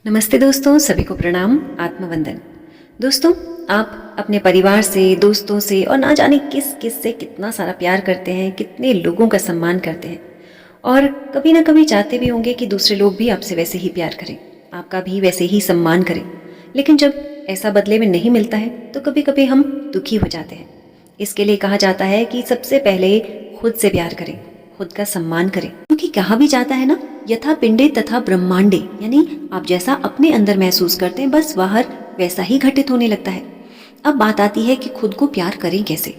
नमस्ते दोस्तों, सभी को प्रणाम, आत्मवंदन। दोस्तों, आप अपने परिवार से, दोस्तों से और ना जाने किस किस से कितना सारा प्यार करते हैं, कितने लोगों का सम्मान करते हैं और कभी ना कभी चाहते भी होंगे कि दूसरे लोग भी आपसे वैसे ही प्यार करें, आपका भी वैसे ही सम्मान करें। लेकिन जब ऐसा बदले में नहीं मिलता है तो कभी कभी हम दुखी हो जाते हैं। इसके लिए कहा जाता है कि सबसे पहले खुद से प्यार करें, खुद का सम्मान करें, क्योंकि कहा भी जाता है ना, यथा पिंडे तथा ब्रह्मांडे, यानी आप जैसा अपने अंदर महसूस करते हैं बस बाहर वैसा ही घटित होने लगता है। अब बात आती है कि खुद को प्यार करें कैसे।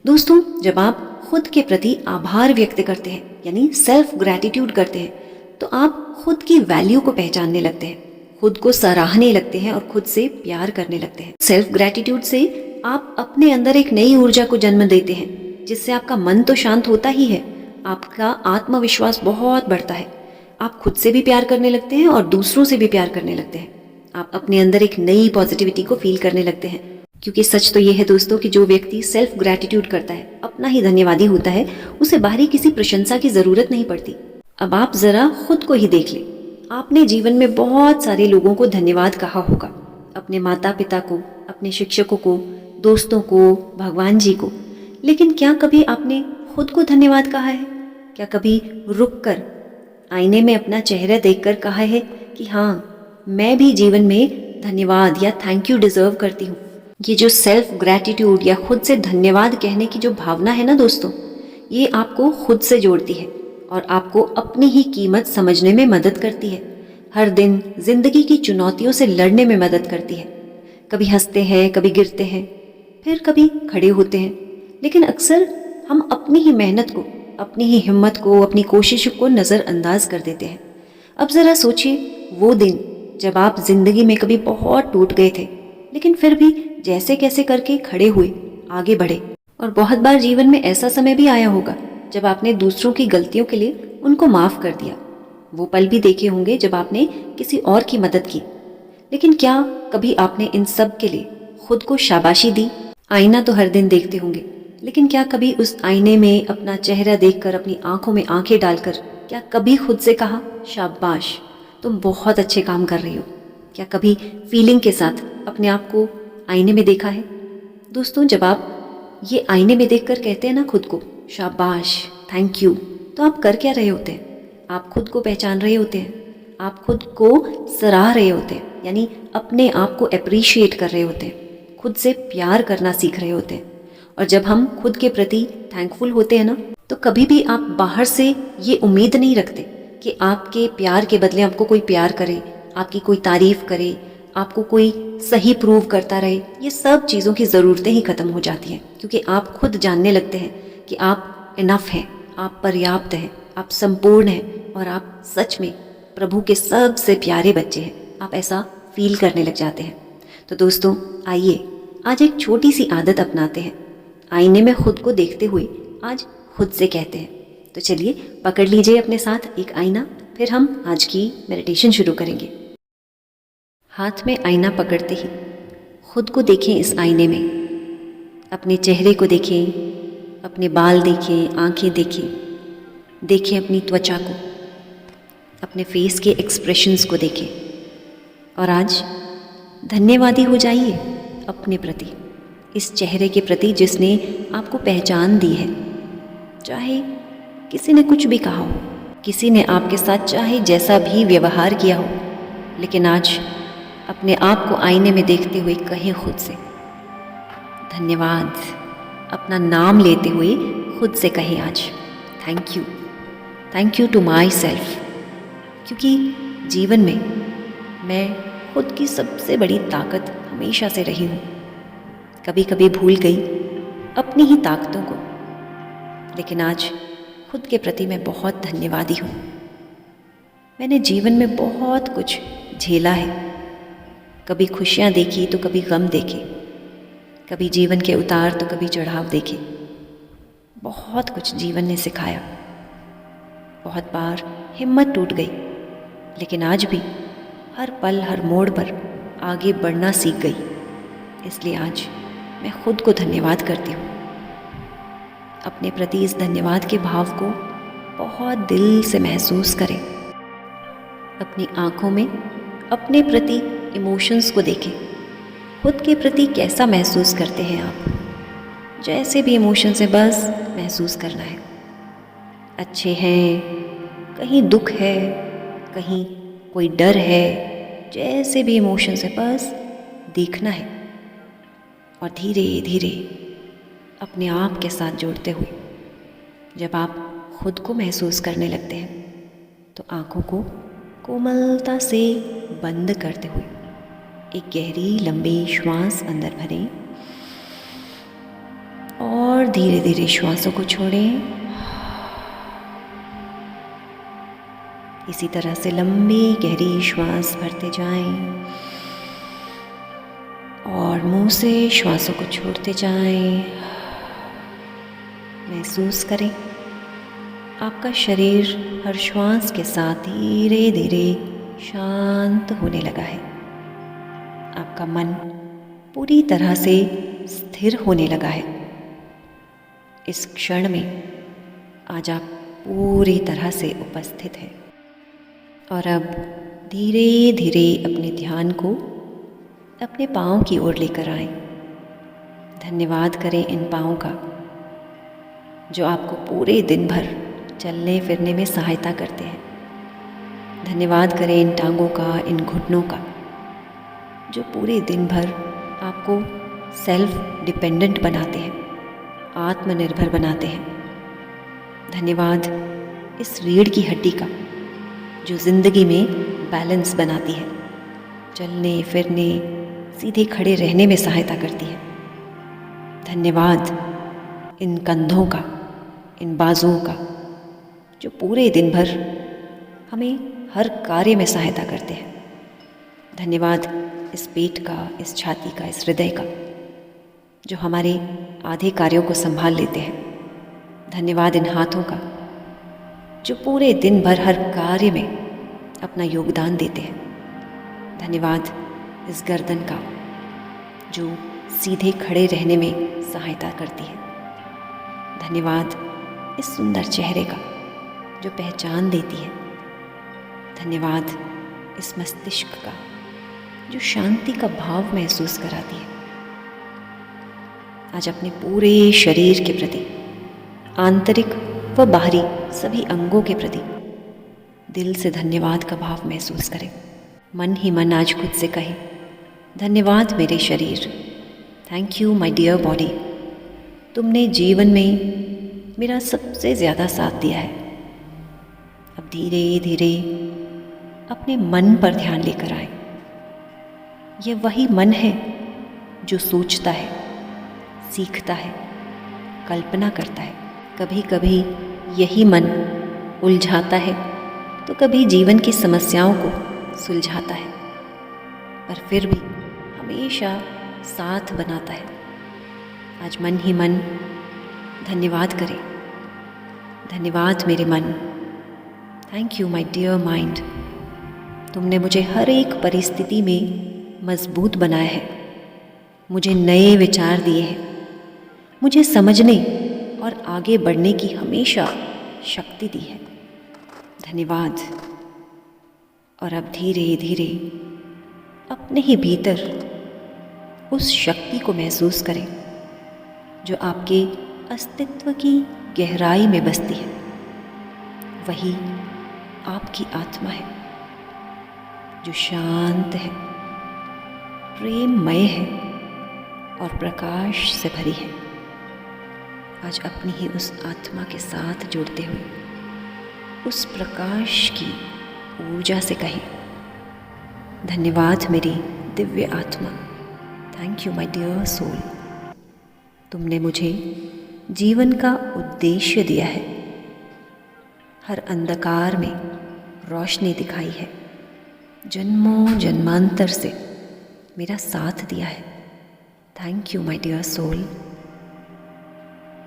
दोस्तों, जब आप खुद के प्रति आभार व्यक्त करते हैं, यानी सेल्फ ग्रैटिट्यूड करते हैं, तो आप खुद की वैल्यू को पहचानने लगते हैं, खुद को सराहने लगते हैं और खुद से प्यार करने लगते हैं। सेल्फ ग्रैटिट्यूड से आप अपने अंदर एक नई ऊर्जा को जन्म देते हैं, जिससे आपका मन तो शांत होता ही है, आपका आत्मविश्वास बहुत बढ़ता है। आप खुद से भी प्यार करने लगते हैं और दूसरों से भी प्यार करने लगते हैं। आप अपने अंदर एक नई पॉजिटिविटी को फील करने लगते हैं, क्योंकि सच तो ये है दोस्तों कि जो व्यक्ति सेल्फ ग्रैटिट्यूड करता है, अपना ही धन्यवादी होता है, उसे बाहरी किसी प्रशंसा की जरूरत नहीं पड़ती। अब आप जरा खुद को ही देख लें। आपने जीवन में बहुत सारे लोगों को धन्यवाद कहा होगा, अपने माता पिता को, अपने शिक्षकों को, दोस्तों को, भगवान जी को। लेकिन क्या कभी आपने खुद को धन्यवाद कहा है? क्या कभी रुक कर आईने में अपना चेहरा देखकर कहा है कि हाँ, मैं भी जीवन में धन्यवाद या थैंक यू डिजर्व करती हूँ? ये जो सेल्फ ग्रैटिट्यूड या खुद से धन्यवाद कहने की जो भावना है ना दोस्तों, ये आपको खुद से जोड़ती है और आपको अपनी ही कीमत समझने में मदद करती है। हर दिन जिंदगी की चुनौतियों से लड़ने में मदद करती है। कभी हंसते हैं, कभी गिरते हैं, फिर कभी खड़े होते हैं, लेकिन अक्सर हम अपनी ही मेहनत को, अपनी ही हिम्मत को, अपनी कोशिशों को नज़रअंदाज कर देते हैं। अब ज़रा सोचिए वो दिन जब आप जिंदगी में कभी बहुत टूट गए थे, लेकिन फिर भी जैसे कैसे करके खड़े हुए, आगे बढ़े। और बहुत बार जीवन में ऐसा समय भी आया होगा जब आपने दूसरों की गलतियों के लिए उनको माफ़ कर दिया। वो पल भी देखे होंगे जब आपने किसी और की मदद की। लेकिन क्या कभी आपने इन सब के लिए खुद को शाबाशी दी? आईना तो हर दिन देखते होंगे, लेकिन क्या कभी उस आईने में अपना चेहरा देखकर, अपनी आंखों में आंखें डालकर, क्या कभी खुद से कहा, शाबाश, तुम बहुत अच्छे काम कर रही हो? क्या कभी फीलिंग के साथ अपने आप को आईने में देखा है? दोस्तों, जब आप ये आईने में देखकर कहते हैं ना खुद को शाबाश, थैंक यू, तो आप कर क्या रहे होते हैं? आप खुद को पहचान रहे होते हैं, आप खुद को सराह रहे होते हैं, यानी अपने आप को अप्रिशिएट कर रहे होते हैं, खुद से प्यार करना सीख रहे होते हैं। और जब हम खुद के प्रति थैंकफुल होते हैं ना, तो कभी भी आप बाहर से ये उम्मीद नहीं रखते कि आपके प्यार के बदले आपको कोई प्यार करे, आपकी कोई तारीफ करे, आपको कोई सही प्रूव करता रहे। ये सब चीज़ों की ज़रूरतें ही ख़त्म हो जाती हैं, क्योंकि आप खुद जानने लगते हैं कि आप इनफ हैं, आप पर्याप्त हैं, आप संपूर्ण हैं और आप सच में प्रभु के सबसे प्यारे बच्चे हैं। आप ऐसा फील करने लग जाते हैं। तो दोस्तों, आइए आज एक छोटी सी आदत अपनाते हैं। आईने में खुद को देखते हुए आज खुद से कहते हैं। तो चलिए पकड़ लीजिए अपने साथ एक आईना, फिर हम आज की मेडिटेशन शुरू करेंगे। हाथ में आईना पकड़ते ही खुद को देखें इस आईने में। अपने चेहरे को देखें, अपने बाल देखें, आंखें देखें, देखें अपनी त्वचा को, अपने फेस के एक्सप्रेशंस को देखें और आज धन्यवादी हो जाइए अपने प्रति, इस चेहरे के प्रति जिसने आपको पहचान दी है। चाहे किसी ने कुछ भी कहा हो, किसी ने आपके साथ चाहे जैसा भी व्यवहार किया हो, लेकिन आज अपने आप को आईने में देखते हुए कहें खुद से धन्यवाद। अपना नाम लेते हुए खुद से कहें आज thank you to myself. क्योंकि जीवन में मैं खुद की सबसे बड़ी ताकत हमेशा से रही हूँ। कभी कभी भूल गई अपनी ही ताकतों को, लेकिन आज खुद के प्रति मैं बहुत धन्यवादी हूँ। मैंने जीवन में बहुत कुछ झेला है, कभी खुशियाँ देखी तो कभी गम देखे, कभी जीवन के उतार तो कभी चढ़ाव देखे। बहुत कुछ जीवन ने सिखाया, बहुत बार हिम्मत टूट गई, लेकिन आज भी हर पल हर मोड़ पर आगे बढ़ना सीख गई। इसलिए आज मैं खुद को धन्यवाद करती हूँ। अपने प्रति इस धन्यवाद के भाव को बहुत दिल से महसूस करें। अपनी आँखों में अपने प्रति इमोशंस को देखें। खुद के प्रति कैसा महसूस करते हैं आप? जैसे भी इमोशंस है बस महसूस करना है। अच्छे हैं, कहीं दुख है, कहीं कोई डर है, जैसे भी इमोशंस है बस देखना है और धीरे धीरे अपने आप के साथ जोड़ते हुए जब आप खुद को महसूस करने लगते हैं तो आँखों को कोमलता से बंद करते हुए एक गहरी लंबी श्वास अंदर भरें और धीरे धीरे श्वासों को छोड़ें। इसी तरह से लंबी गहरी श्वास भरते जाएं और मुंह से श्वासों को छोड़ते जाएं। महसूस करें आपका शरीर हर श्वास के साथ धीरे धीरे शांत होने लगा है। आपका मन पूरी तरह से स्थिर होने लगा है। इस क्षण में आज आप पूरी तरह से उपस्थित हैं और अब धीरे धीरे अपने ध्यान को अपने पाँव की ओर लेकर आएं। धन्यवाद करें इन पाँव का जो आपको पूरे दिन भर चलने फिरने में सहायता करते हैं। धन्यवाद करें इन टांगों का, इन घुटनों का जो पूरे दिन भर आपको सेल्फ डिपेंडेंट बनाते हैं, आत्मनिर्भर बनाते हैं। धन्यवाद इस रीढ़ की हड्डी का जो ज़िंदगी में बैलेंस बनाती है, चलने फिरने सीधे खड़े रहने में सहायता करती है। धन्यवाद इन कंधों का, इन बाजुओं का जो पूरे दिन भर हमें हर कार्य में सहायता करते हैं। धन्यवाद इस पेट का, इस छाती का, इस हृदय का जो हमारे आधे कार्यों को संभाल लेते हैं। धन्यवाद इन हाथों का जो पूरे दिन भर हर कार्य में अपना योगदान देते हैं। धन्यवाद इस गर्दन का जो सीधे खड़े रहने में सहायता करती है। धन्यवाद इस सुंदर चेहरे का जो पहचान देती है। धन्यवाद इस मस्तिष्क का जो शांति का भाव महसूस कराती है। आज अपने पूरे शरीर के प्रति, आंतरिक व बाहरी सभी अंगों के प्रति दिल से धन्यवाद का भाव महसूस करें। मन ही मन आज खुद से कहें, धन्यवाद मेरे शरीर, thank you my dear body, तुमने जीवन में मेरा सबसे ज़्यादा साथ दिया है। अब धीरे धीरे अपने मन पर ध्यान लेकर आए। यह वही मन है जो सोचता है, सीखता है, कल्पना करता है। कभी कभी यही मन उलझाता है तो कभी जीवन की समस्याओं को सुलझाता है, पर फिर भी हमेशा साथ बनाता है। आज मन ही मन धन्यवाद करें। धन्यवाद मेरे मन, thank you my dear mind, तुमने मुझे हर एक परिस्थिति में मजबूत बनाया है, मुझे नए विचार दिए हैं, मुझे समझने और आगे बढ़ने की हमेशा शक्ति दी है। धन्यवाद। और अब धीरे धीरे अपने ही भीतर उस शक्ति को महसूस करें जो आपके अस्तित्व की गहराई में बसती है। वही आपकी आत्मा है जो शांत है, प्रेममय है और प्रकाश से भरी है। आज अपनी ही उस आत्मा के साथ जुड़ते हुए उस प्रकाश की ऊर्जा से कहें, धन्यवाद मेरी दिव्य आत्मा, thank you my dear soul, तुमने मुझे जीवन का उद्देश्य दिया है, हर अंधकार में रोशनी दिखाई है, जन्मों जन्मांतर से मेरा साथ दिया है, thank you my dear soul.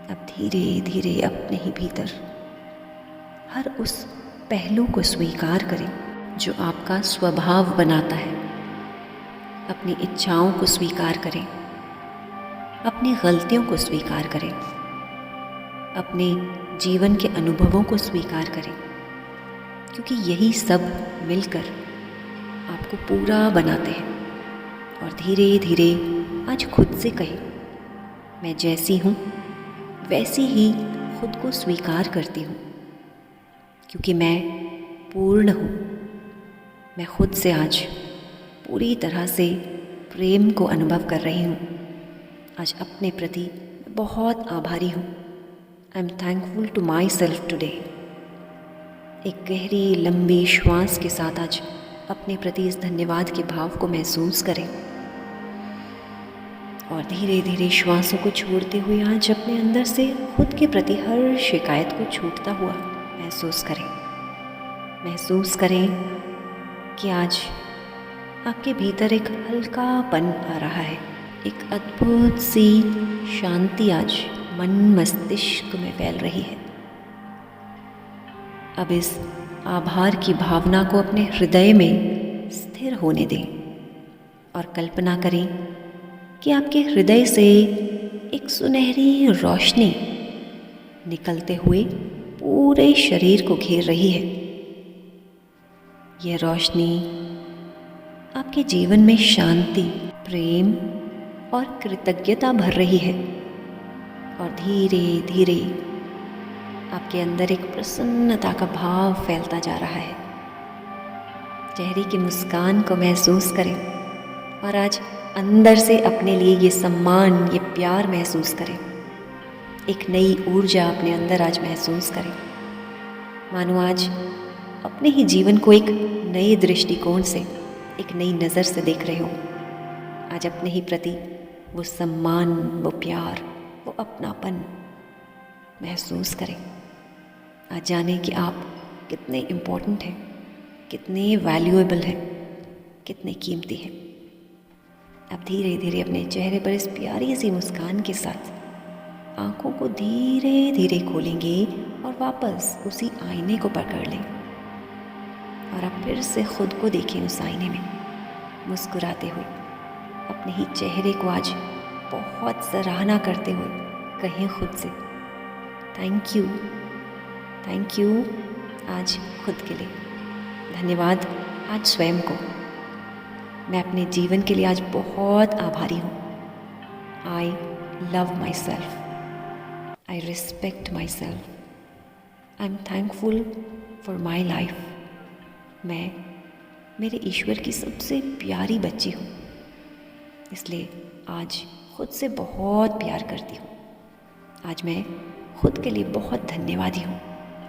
अब धीरे धीरे अपने ही भीतर हर उस पहलू को स्वीकार करें जो आपका स्वभाव बनाता है। अपनी इच्छाओं को स्वीकार करें, अपनी गलतियों को स्वीकार करें, अपने जीवन के अनुभवों को स्वीकार करें, क्योंकि यही सब मिलकर आपको पूरा बनाते हैं। और धीरे धीरे आज खुद से कहें, मैं जैसी हूँ वैसी ही खुद को स्वीकार करती हूँ, क्योंकि मैं पूर्ण हूँ। मैं खुद से आज पूरी तरह से प्रेम को अनुभव कर रही हूँ। आज अपने प्रति बहुत आभारी हूँ। I am thankful to myself today. एक गहरी लंबी श्वास के साथ आज अपने प्रति इस धन्यवाद के भाव को महसूस करें और धीरे धीरे श्वासों को छोड़ते हुए आज अपने अंदर से खुद के प्रति हर शिकायत को छूटता हुआ महसूस करें। महसूस करें कि आज आपके भीतर एक हल्कापन आ रहा है, एक अद्भुत सी शांति आज मन मस्तिष्क में फैल रही है। अब इस आभार की भावना को अपने हृदय में स्थिर होने दें और कल्पना करें कि आपके हृदय से एक सुनहरी रोशनी निकलते हुए पूरे शरीर को घेर रही है। यह रोशनी आपके जीवन में शांति, प्रेम और कृतज्ञता भर रही है और धीरे धीरे आपके अंदर एक प्रसन्नता का भाव फैलता जा रहा है। चेहरे की मुस्कान को महसूस करें और आज अंदर से अपने लिए ये सम्मान, ये प्यार महसूस करें। एक नई ऊर्जा अपने अंदर आज महसूस करें, मानो आज अपने ही जीवन को एक नए दृष्टिकोण से, एक नई नज़र से देख रहे हो। आज अपने ही प्रति वो सम्मान, वो प्यार, वो अपनापन महसूस करें। आज जाने कि आप कितने इम्पोर्टेंट हैं, कितने वैल्यूएबल हैं, कितने कीमती हैं। अब धीरे धीरे अपने चेहरे पर इस प्यारी सी मुस्कान के साथ आँखों को धीरे धीरे खोलेंगे और वापस उसी आईने को पकड़ लें और अब फिर से खुद को देखें उस आईने में मुस्कुराते हुए। अपने ही चेहरे को आज बहुत सराहना करते हुए कहें खुद से, थैंक यू, थैंक यू आज खुद के लिए। धन्यवाद आज स्वयं को। मैं अपने जीवन के लिए आज बहुत आभारी हूँ। I love my self, I respect my self, I am thankful for my life. मैं मेरे ईश्वर की सबसे प्यारी बच्ची हूँ, इसलिए आज खुद से बहुत प्यार करती हूँ। आज मैं खुद के लिए बहुत धन्यवादी हूँ।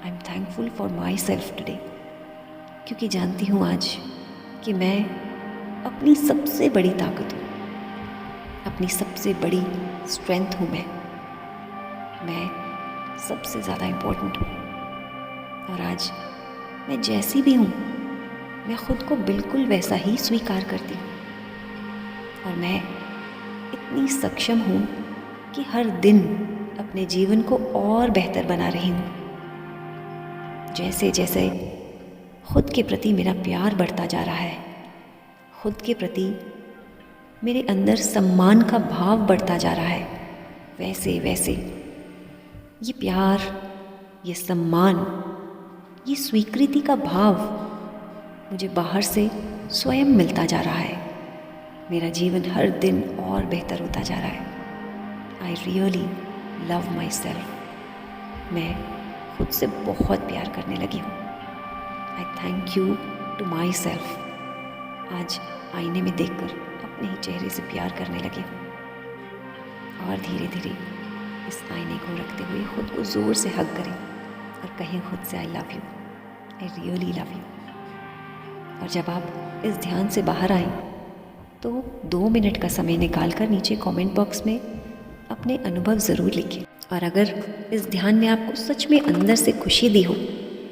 I am thankful for my self today, क्योंकि जानती हूँ आज कि मैं अपनी सबसे बड़ी ताकत हूँ, अपनी सबसे बड़ी स्ट्रेंथ हूँ। मैं सबसे ज़्यादा इम्पोर्टेंट हूँ और आज मैं जैसी भी हूँ मैं खुद को बिल्कुल वैसा ही स्वीकार करती हूँ और मैं इतनी सक्षम हूँ कि हर दिन अपने जीवन को और बेहतर बना रही हूँ। जैसे जैसे खुद के प्रति मेरा प्यार बढ़ता जा रहा है, खुद के प्रति मेरे अंदर सम्मान का भाव बढ़ता जा रहा है, वैसे वैसे ये प्यार, ये सम्मान, ये स्वीकृति का भाव मुझे बाहर से स्वयं मिलता जा रहा है। मेरा जीवन हर दिन और बेहतर होता जा रहा है। I really love myself. मैं खुद से बहुत प्यार करने लगी हूँ। I thank you to myself. आज आईने में देखकर अपने ही चेहरे से प्यार करने लगी हूँ और धीरे धीरे इस आईने को रखते हुए खुद को ज़ोर से हग करें और कहें खुद से, I love you, I really love you. और जब आप इस ध्यान से बाहर आएं तो 2 मिनट का समय निकालकर नीचे कमेंट बॉक्स में अपने अनुभव ज़रूर लिखें। और अगर इस ध्यान ने आपको सच में अंदर से खुशी दी हो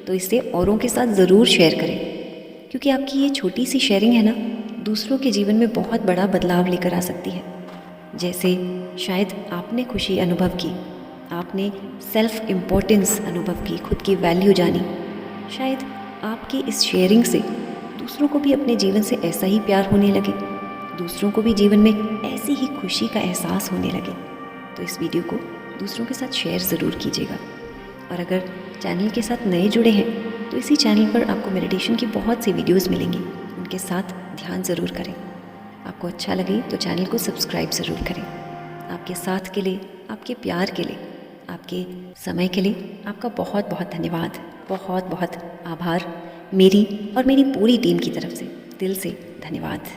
तो इसे औरों के साथ ज़रूर शेयर करें, क्योंकि आपकी ये छोटी सी शेयरिंग है ना, दूसरों के जीवन में बहुत बड़ा बदलाव लेकर आ सकती है। जैसे शायद आपने खुशी अनुभव की, आपने सेल्फ इम्पोर्टेंस अनुभव की, खुद की वैल्यू जानी। शायद आपकी इस शेयरिंग से दूसरों को भी अपने जीवन से ऐसा ही प्यार होने लगे, दूसरों को भी जीवन में ऐसी ही खुशी का एहसास होने लगे। तो इस वीडियो को दूसरों के साथ शेयर ज़रूर कीजिएगा। और अगर चैनल के साथ नए जुड़े हैं तो इसी चैनल पर आपको मेडिटेशन की बहुत सी वीडियोस मिलेंगी। उनके साथ ध्यान ज़रूर करें। आपको अच्छा लगे तो चैनल को सब्सक्राइब ज़रूर करें। आपके साथ के लिए, आपके प्यार के लिए, आपके समय के लिए आपका बहुत बहुत धन्यवाद, बहुत बहुत आभार मेरी और मेरी पूरी टीम की तरफ से, दिल से धन्यवाद।